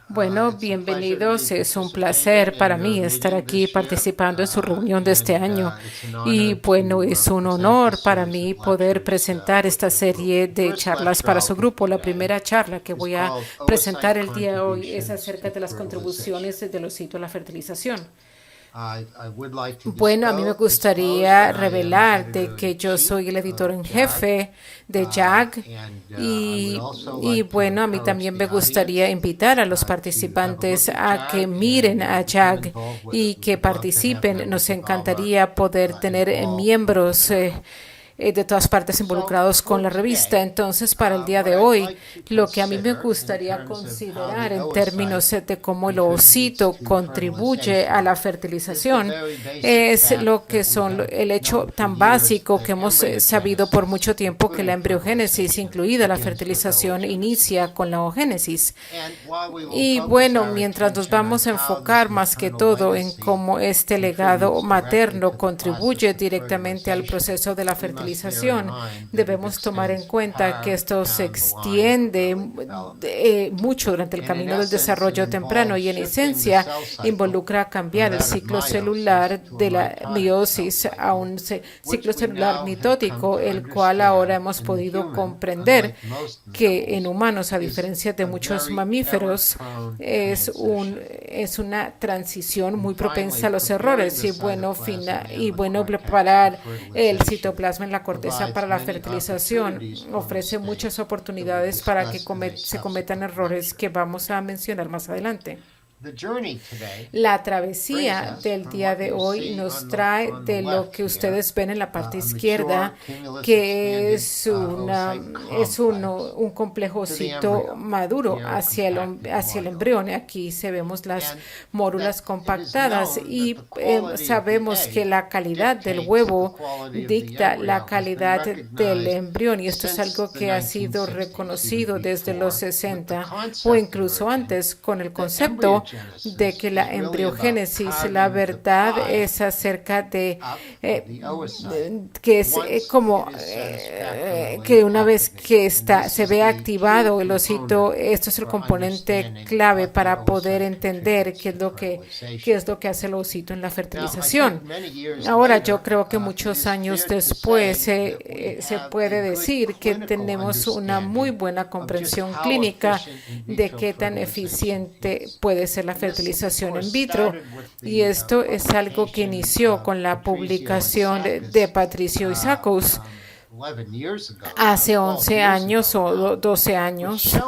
Bueno, bienvenidos. Es un placer para mí estar aquí participando en su reunión de este año. Y bueno, es un honor para mí poder presentar esta serie de charlas para su grupo. La primera charla que voy a presentar el día de hoy es acerca de las contribuciones del osito a la fertilización. Bueno, a mí me gustaría revelar de que yo soy el editor en jefe de JAG bueno, a mí también me gustaría invitar a los participantes a que miren a JAG y que participen. Nos encantaría poder tener miembros de todas partes involucrados con la revista. Entonces, para el día de hoy, lo que a mí me gustaría considerar en términos de cómo el ovocito contribuye a la fertilización es lo que son el hecho tan básico que hemos sabido por mucho tiempo, que la embriogénesis, incluida la fertilización, inicia con la oogénesis. Y bueno, mientras nos vamos a enfocar más que todo en cómo este legado materno contribuye directamente al proceso de la fertilización, debemos tomar en cuenta que esto se extiende mucho durante el camino del desarrollo temprano y en esencia involucra cambiar el ciclo celular de la meiosis a un ciclo celular mitótico, el cual ahora hemos podido comprender que en humanos, a diferencia de muchos mamíferos, es una transición muy propensa a los errores y bueno, preparar el citoplasma en la corteza para la fertilización ofrece muchas oportunidades para que se cometan errores que vamos a mencionar más adelante. La travesía del día de hoy nos trae de lo que ustedes ven en la parte izquierda, que es un complejo osito maduro hacia el embrión. Aquí vemos las mórulas compactadas y sabemos que la calidad del huevo dicta la calidad del embrión, y esto es algo que ha sido reconocido desde los 60 o incluso antes, con el concepto de que la embriogénesis, la verdad es acerca de que es como que una vez que se ve activado el osito, esto es el componente clave para poder entender qué es lo que hace el osito en la fertilización. Ahora, yo creo que muchos años después se puede decir que tenemos una muy buena comprensión clínica de qué tan eficiente puede ser la fertilización in vitro, y esto es algo que inició con la publicación de Patricio Isakos hace 11 años o 12 años,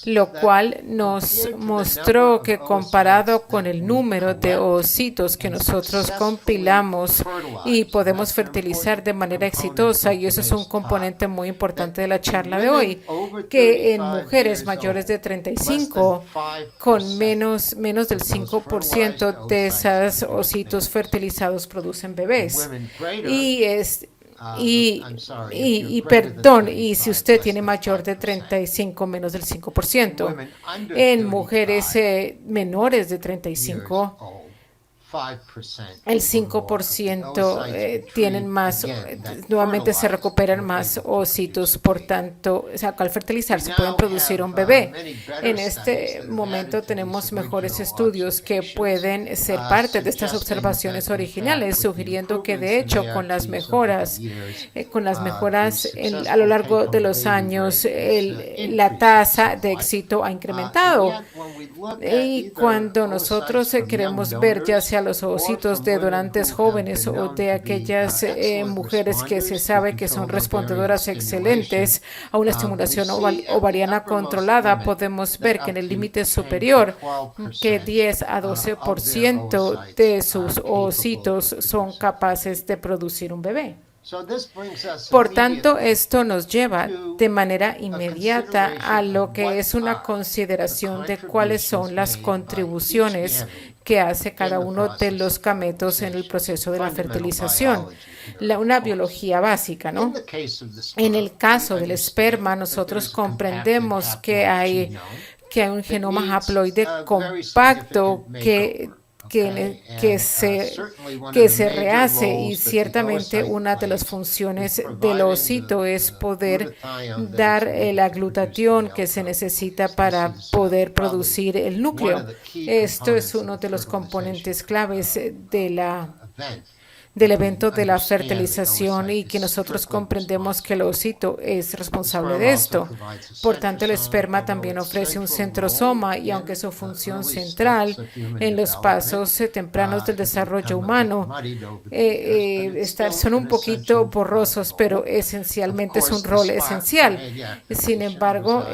lo cual nos mostró que comparado con el número de ovocitos que nosotros compilamos y podemos fertilizar de manera exitosa, y eso es un componente muy importante de la charla de hoy, que en mujeres mayores de 35, con menos del 5% de esos ovocitos fertilizados producen bebés. Y si usted tiene mayor de 35, menos del 5%. En mujeres menores de 35, el 5% tienen más, nuevamente se recuperan más ovocitos, por tanto, al fertilizarse pueden producir un bebé. En este momento tenemos mejores estudios que pueden ser parte de estas observaciones originales, sugiriendo que de hecho con las mejoras a lo largo de los años, la tasa de éxito ha incrementado. Y cuando nosotros queremos ver ya sea los ovocitos de donantes jóvenes o de aquellas mujeres que se sabe que son respondedoras excelentes a una estimulación ovariana controlada, podemos ver que en el límite superior, que 10 a 12% de sus ovocitos son capaces de producir un bebé. Por tanto, esto nos lleva de manera inmediata a lo que es una consideración de cuáles son las contribuciones que hace cada uno de los gametos en el proceso de la fertilización. Una biología básica, ¿no? En el caso del esperma, nosotros comprendemos que hay un genoma haploide compacto que que se rehace, y ciertamente una de las funciones del ovocito es poder dar la glutatión que se necesita para poder producir el núcleo. Esto es uno de los componentes claves del evento de la fertilización, y que nosotros comprendemos que el ovocito es responsable de esto. Por tanto, el esperma también ofrece un centrosoma, y aunque su función central en los pasos tempranos del desarrollo humano son un poquito borrosos, pero esencialmente es un rol esencial. Sin embargo,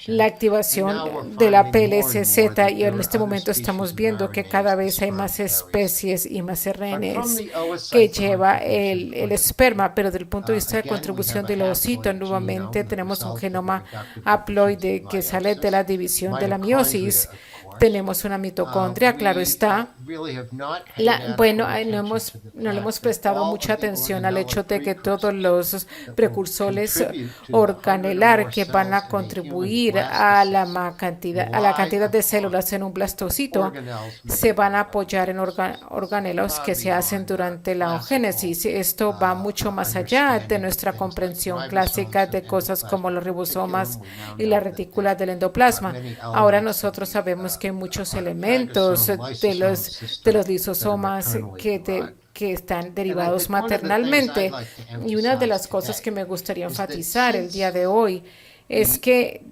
la activación de la PLCZ, y en este momento estamos viendo que cada vez hay más especies y más RNAs que lleva el esperma, pero desde el punto de vista de contribución del ovocito, nuevamente tenemos un genoma haploide que sale de la división de la meiosis. Tenemos una mitocondria, claro está. Bueno, no le hemos prestado mucha atención al hecho de que todos los precursores organelar que van a contribuir a la cantidad de células en un blastocito se van a apoyar en organelos que se hacen durante la oogénesis. Esto va mucho más allá de nuestra comprensión clásica de cosas como los ribosomas y la retícula del endoplasma. Ahora nosotros sabemos que hay muchos elementos de los lisosomas que están derivados maternalmente. Y una de las cosas que me gustaría enfatizar el día de hoy es que,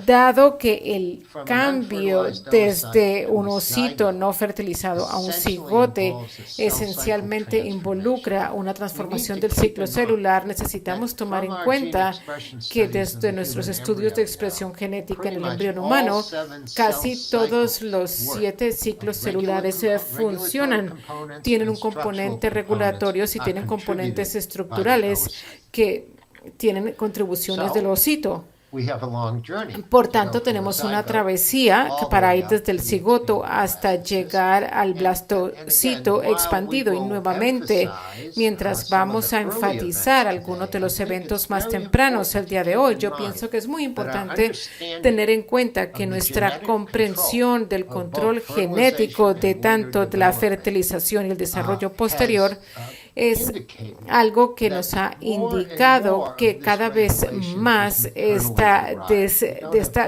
dado que el cambio desde un ovocito no fertilizado a un cigote esencialmente involucra una transformación del ciclo celular, necesitamos tomar en cuenta que desde nuestros estudios de expresión genética en el embrión humano, casi todos los 7 ciclos celulares funcionan, tienen un componente regulatorio y tienen componentes estructurales que tienen contribuciones del ovocito. Por tanto, tenemos una travesía para ir desde el cigoto hasta llegar al blastocito expandido. Y nuevamente, mientras vamos a enfatizar algunos de los eventos más tempranos el día de hoy, yo pienso que es muy importante tener en cuenta que nuestra comprensión del control genético de tanto de la fertilización y el desarrollo posterior es algo que nos ha indicado que cada vez más esta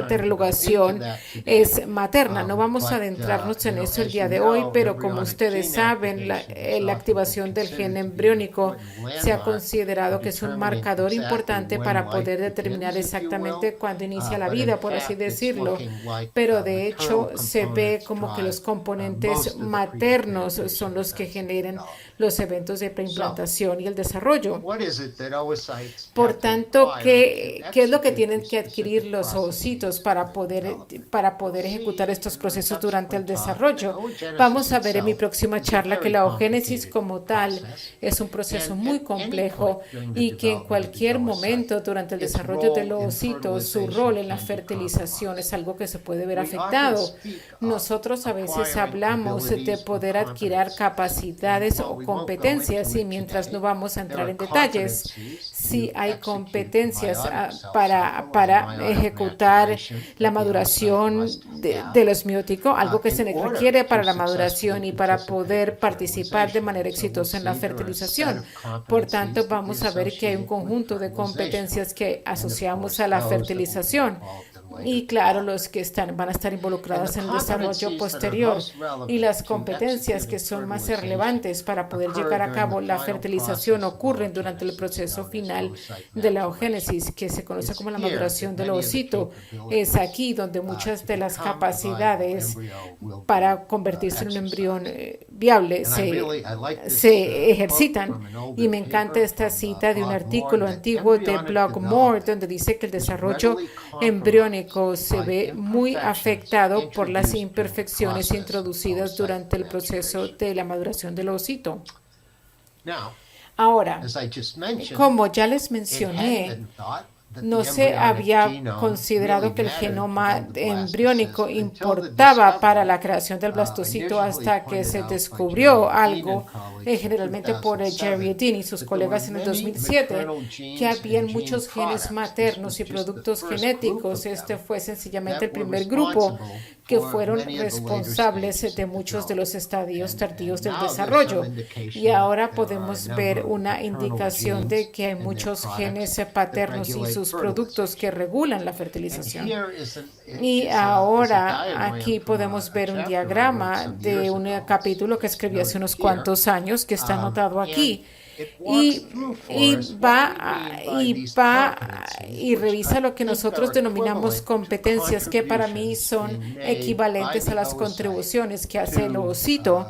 desregulación es materna. No vamos a adentrarnos en eso el día de hoy, pero como ustedes saben, la activación del gen embriónico se ha considerado que es un marcador importante para poder determinar exactamente cuándo inicia la vida, por así decirlo. Pero de hecho se ve como que los componentes maternos son los que generan los eventos de preimplantación y el desarrollo. Por tanto, ¿qué es lo que tienen que adquirir los ovocitos para poder ejecutar estos procesos durante el desarrollo? Vamos a ver en mi próxima charla que la oogénesis como tal es un proceso muy complejo, y que en cualquier momento durante el desarrollo del ovocito su rol en la fertilización es algo que se puede ver afectado. Nosotros a veces hablamos de poder adquirir capacidades o competencias, y mientras no vamos a entrar en detalles, si hay competencias para ejecutar la maduración de los mióticos, algo que se requiere para la maduración y para poder participar de manera exitosa en la fertilización. Por tanto, vamos a ver que hay un conjunto de competencias que asociamos a la fertilización. Y claro, los que van a estar involucrados en el desarrollo posterior, y las competencias que son más relevantes para poder llevar a cabo la fertilización ocurren durante el proceso final de la oogénesis, que se conoce como la maduración del ovocito. Es aquí donde muchas de las capacidades para convertirse en un embrión viable se ejercitan. Y me encanta esta cita de un artículo antiguo de Blogmore, donde dice que el desarrollo embriónico se ve muy afectado por las imperfecciones introducidas durante el proceso de la maduración del ovocito. Ahora, como ya les mencioné, no se había considerado que el genoma embriónico importaba para la creación del blastocito hasta que se descubrió algo generalmente por Jerry Dean y sus colegas en el 2007, que habían muchos genes maternos y productos genéticos. Este fue sencillamente el primer grupo que fueron responsables de muchos de los estadios tardíos del desarrollo. Y ahora podemos ver una indicación de que hay muchos genes paternos y sus productos que regulan la fertilización. Y ahora aquí podemos ver un diagrama de un capítulo que escribí hace unos cuantos años que está anotado aquí. Y revisa lo que nosotros denominamos competencias, que para mí son equivalentes a las contribuciones que hace el ovocito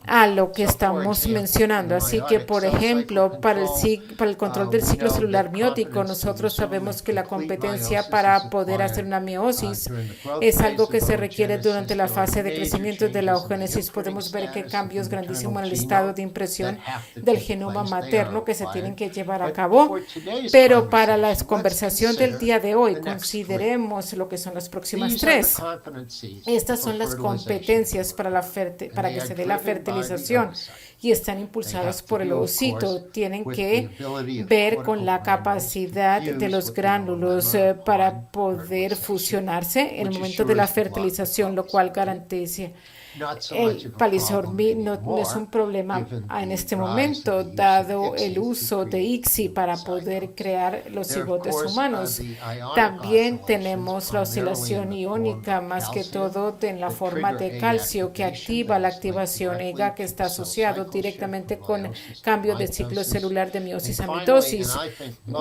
a lo que estamos mencionando. Así que, por ejemplo, para el control del ciclo celular miótico, nosotros sabemos que la competencia para poder hacer una meiosis es algo que se requiere durante la fase de crecimiento de la oogénesis. Podemos ver que hay cambios grandísimos en el estado de impresión del genoma materno que se tienen que llevar a cabo. Pero para la conversación del día de hoy, consideremos lo que son las próximas tres. Estas son las competencias para que se dé la fertilización y están impulsadas por el ovocito. Tienen que ver con la capacidad de los gránulos para poder fusionarse en el momento de la fertilización, lo cual garantiza el palisorbi no es un problema en este momento, dado el uso de ICSI para poder crear los cigotes humanos. También tenemos la oscilación iónica, más que todo en la forma de calcio, que activa la activación EGA, que está asociado directamente con cambio de ciclo celular de meiosis a mitosis.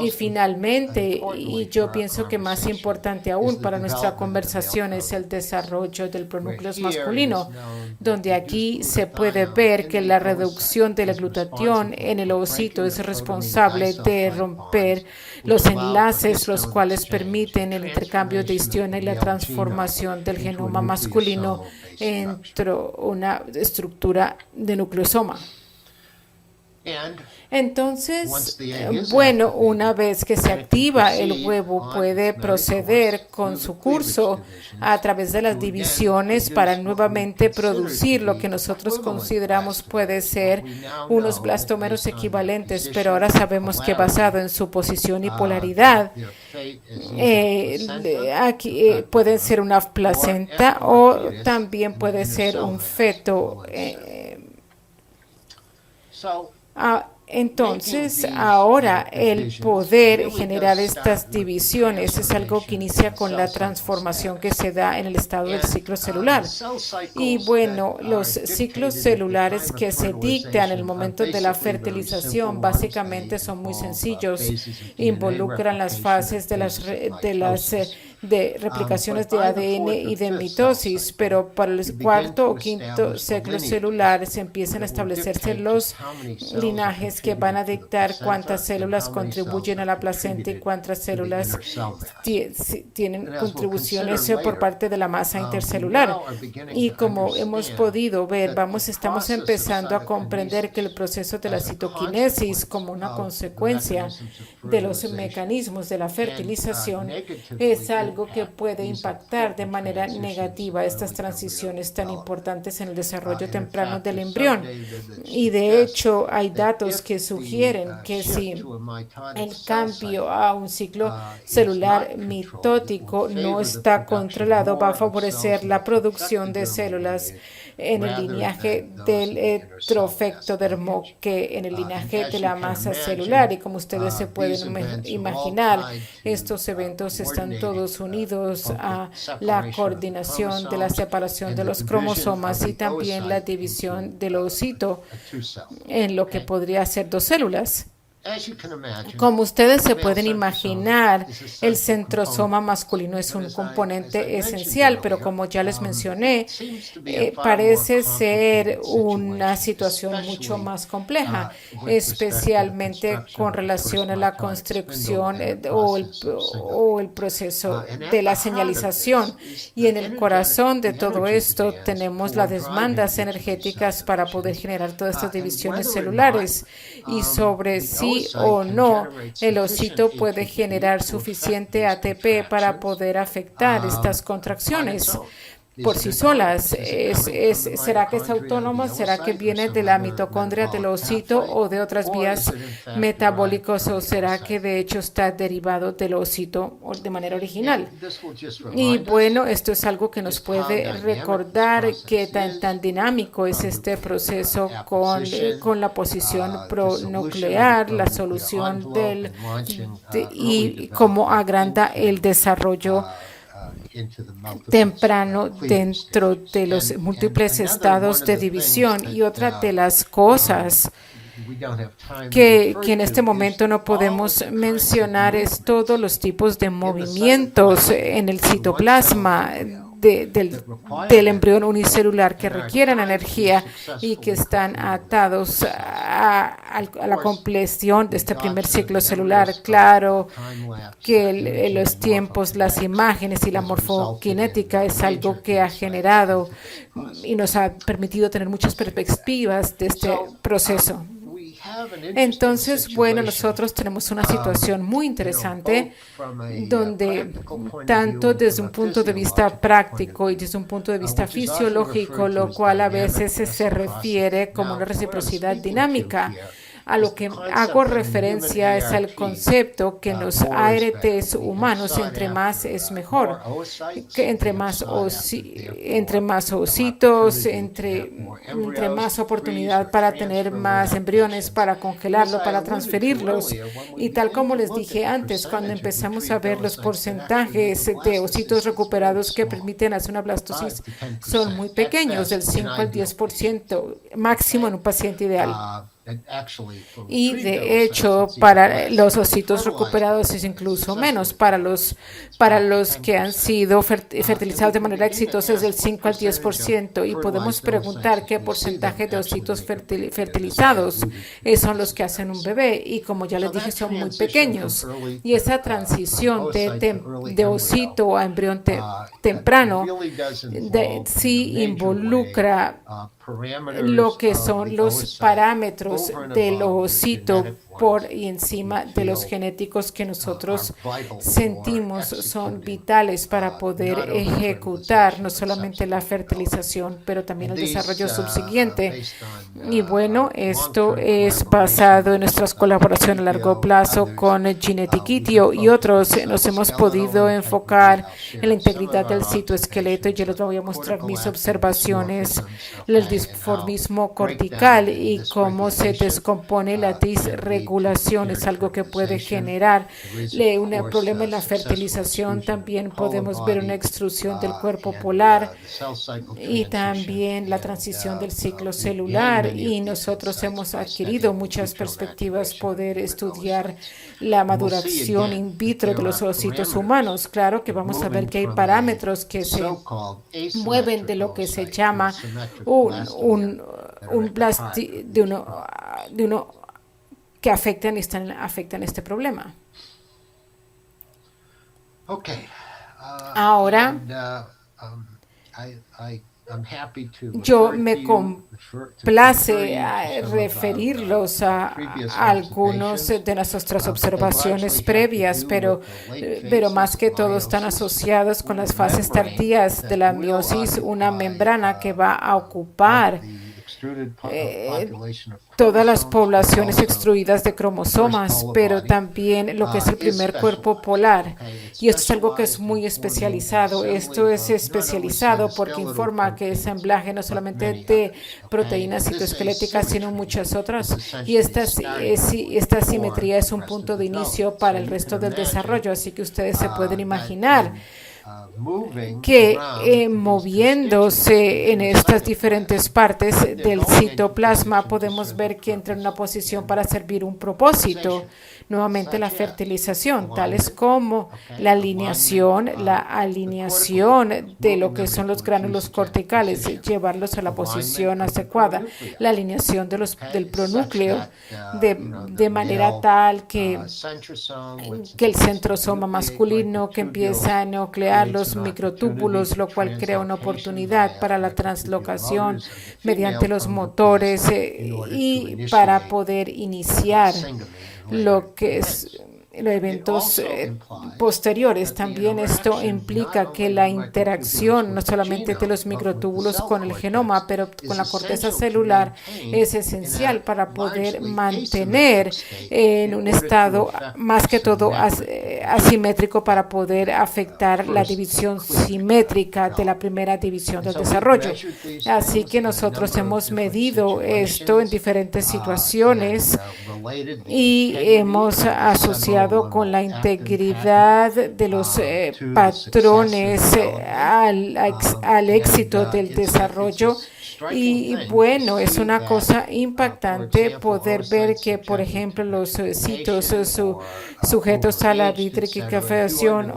Y finalmente, y yo pienso que más importante aún para nuestra conversación, es el desarrollo del pronúcleos masculino, donde aquí se puede ver que la reducción de la glutatión en el ovocito es responsable de romper los enlaces, los cuales permiten el intercambio de histiona y la transformación del genoma masculino entre una estructura de nucleosoma. Entonces, bueno, una vez que se activa, el huevo puede proceder con su curso a través de las divisiones para nuevamente producir lo que nosotros consideramos puede ser unos blastómeros equivalentes, pero ahora sabemos que basado en su posición y polaridad, aquí pueden ser una placenta o también puede ser un feto. Entonces, ahora el poder generar estas divisiones es algo que inicia con la transformación que se da en el estado del ciclo celular. Y bueno, los ciclos celulares que se dictan en el momento de la fertilización básicamente son muy sencillos. Involucran las fases de replicaciones de ADN y de mitosis, pero para el cuarto o quinto ciclo celular se empiezan a establecerse los linajes que van a dictar cuántas células contribuyen a la placenta y cuántas células tienen contribuciones por parte de la masa intercelular. Y como hemos podido ver, estamos empezando a comprender que el proceso de la citoquinesis, como una consecuencia de los mecanismos de la fertilización, es algo que puede impactar de manera negativa estas transiciones tan importantes en el desarrollo temprano del embrión. Y de hecho, hay datos que sugieren que si el cambio a un ciclo celular mitótico no está controlado, va a favorecer la producción de células en el linaje del heterofectodermo que en el linaje de la masa celular. Y como ustedes se pueden imaginar, estos eventos están todos unidos a la coordinación de la separación de los cromosomas y también la división del ovocito en lo que podría ser dos células. Como ustedes se pueden imaginar, el centrosoma masculino es un componente esencial, pero como ya les mencioné, parece ser una situación mucho más compleja, especialmente con relación a la construcción o el proceso de la señalización. Y en el corazón de todo esto tenemos las demandas energéticas para poder generar todas estas divisiones celulares y sobre si o no el ovocito puede generar suficiente ATP para poder afectar estas contracciones. por sí solas. ¿Será que es autónomo? ¿Será que viene de la mitocondria del ovocito o de otras vías metabólicas? ¿O será que de hecho está derivado del ovocito de manera original? Y bueno, esto es algo que nos puede recordar qué tan dinámico es este proceso con la posición pronuclear, la solución y cómo agranda el desarrollo temprano dentro de los múltiples estados de división. Y otra de las cosas que en este momento no podemos mencionar es todos los tipos de movimientos en el citoplasma del embrión unicelular que requieren energía y que están atados a la compleción de este primer ciclo celular. Claro que los tiempos, las imágenes y la morfokinética es algo que ha generado y nos ha permitido tener muchas perspectivas de este proceso. Entonces, bueno, nosotros tenemos una situación muy interesante donde tanto desde un punto de vista práctico y desde un punto de vista fisiológico, lo cual a veces se refiere como una reciprocidad dinámica. A lo que hago referencia es al concepto que en los ARTs humanos entre más es mejor, que entre más ovocitos, entre más oportunidad para tener más embriones, para congelarlo, para transferirlos. Y tal como les dije antes, cuando empezamos a ver los porcentajes de ovocitos recuperados que permiten hacer una blastosis, son muy pequeños, del 5 al 10% máximo en un paciente ideal. Y de hecho, para los ovocitos recuperados es incluso menos. Para los que han sido fertilizados de manera exitosa es del 5 al 10%. Y podemos preguntar qué porcentaje de ovocitos fertilizados son los que hacen un bebé. Y como ya les dije, son muy pequeños. Y esa transición de ovocito a embrión temprano sí involucra lo que son los parámetros del ovocito por y encima de los genéticos que nosotros sentimos son vitales para poder ejecutar no solamente la fertilización, pero también el desarrollo subsiguiente. Y bueno, esto es basado en nuestras colaboraciones a largo plazo con Genetikitio y otros. Nos hemos podido enfocar en la integridad del citoesqueleto y yo les voy a mostrar mis observaciones, el disformismo cortical y cómo se descompone la disregulación. Es algo que puede generar un problema en la fertilización. También podemos ver una extrusión del cuerpo polar y también la transición del ciclo celular. Y nosotros hemos adquirido muchas perspectivas, poder estudiar la maduración in vitro de los ovocitos humanos. Claro que vamos a ver que hay parámetros que se mueven de lo que se llama un que afectan este problema. Ahora, yo me complace referirlos a algunos de nuestras observaciones previas, pero más que todo están asociados con las fases tardías de la meiosis, una membrana que va a ocupar todas las poblaciones extruidas de cromosomas, pero también lo que es el primer cuerpo polar. Y esto es algo que es muy especializado. Esto es especializado porque informa que es ensamblaje no solamente de proteínas citoesqueléticas, sino muchas otras. Y esta simetría es un punto de inicio para el resto del desarrollo. Así que ustedes se pueden imaginar que moviéndose en estas diferentes partes del citoplasma podemos ver que entra en una posición para servir un propósito. Nuevamente la fertilización, tales como la alineación de lo que son los gránulos corticales, llevarlos a la posición adecuada, la alineación del pronúcleo de manera tal que el centrosoma masculino que empieza a nuclear los microtúbulos, lo cual crea una oportunidad para la translocación mediante los motores y para poder iniciar lo que es eventos posteriores. También esto implica que la interacción no solamente de los microtúbulos con el genoma, pero con la corteza celular es esencial para poder mantener en un estado más que todo asimétrico para poder afectar la división simétrica de la primera división del desarrollo. Así que nosotros hemos medido esto en diferentes situaciones y hemos asociado con la integridad de los patrones al éxito del desarrollo. Y bueno, es una cosa impactante poder ver que, por ejemplo, los citos sujetos a la vitrificación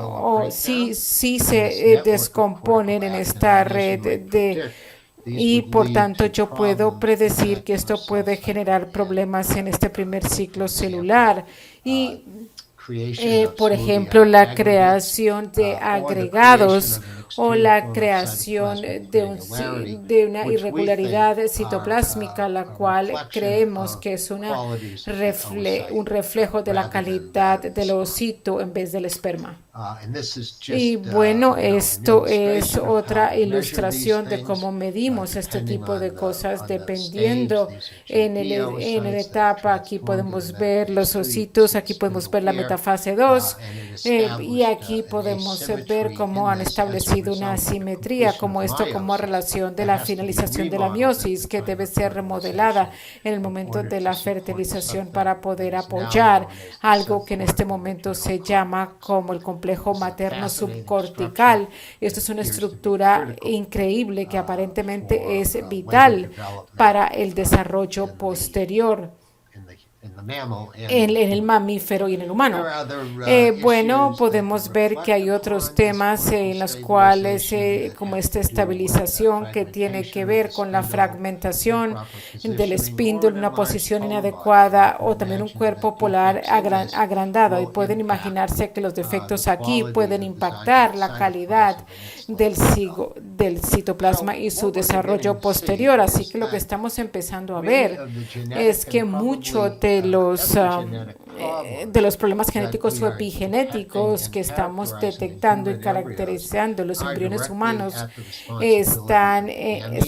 sí se descomponen en esta red y por tanto yo puedo predecir que esto puede generar problemas en este primer ciclo celular y por ejemplo, la creación de agregados o la creación de una irregularidad citoplásmica, la cual creemos que es un reflejo de la calidad del ovocito en vez del esperma. Y bueno, esto es otra ilustración de cómo medimos este tipo de cosas dependiendo en la etapa. Aquí podemos ver los ocitos, aquí podemos ver la metafase 2 y aquí podemos ver cómo han establecido una asimetría como relación de la finalización de la meiosis que debe ser remodelada en el momento de la fertilización para poder apoyar algo que en este momento se llama como el complejo materno subcortical. Esto es una estructura increíble que aparentemente es vital para el desarrollo posterior en el mamífero y en el humano. Bueno, podemos ver que hay otros temas en los cuales, como esta estabilización que tiene que ver con la fragmentación del espíndolo, una posición inadecuada o también un cuerpo polar agrandado. Y pueden imaginarse que los defectos aquí pueden impactar la calidad del citoplasma y su desarrollo posterior. Así que lo que estamos empezando a ver es que mucho de los problemas genéticos o epigenéticos que estamos detectando y caracterizando los embriones humanos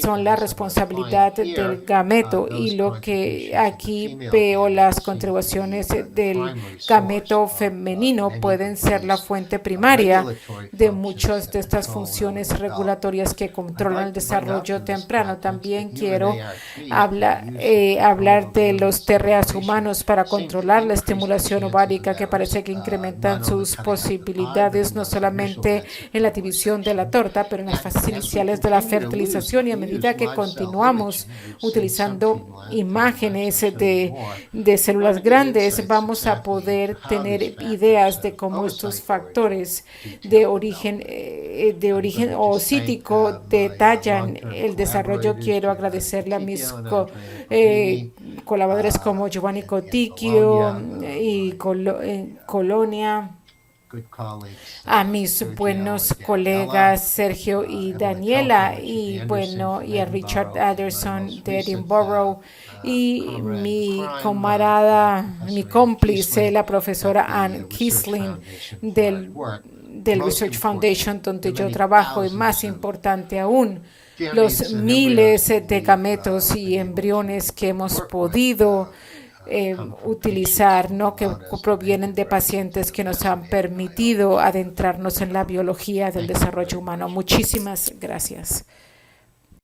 son la responsabilidad del gameto, y lo que aquí veo, las contribuciones del gameto femenino pueden ser la fuente primaria de muchas de estas funciones regulatorias que controlan el desarrollo temprano. También quiero hablar de los TRAs humanos para controlar la estimulación ovárica, que parece que incrementan sus posibilidades no solamente en la división de la torta, pero en las fases iniciales de la fertilización. Y a medida que continuamos utilizando imágenes de células grandes, vamos a poder tener ideas de cómo estos factores de origen oocítico detallan el desarrollo. Quiero agradecerle a mis colaboradores como Giovanni Coticchio y Colonia, a mis buenos colegas Sergio y Daniela, y a Richard Anderson de Edinburgh, y mi camarada, mi cómplice, la profesora Ann Kisling del Research Foundation, donde yo trabajo, y más importante aún, los miles de gametos y embriones que hemos podido utilizar, ¿no?, que provienen de pacientes que nos han permitido adentrarnos en la biología del desarrollo humano. Muchísimas gracias.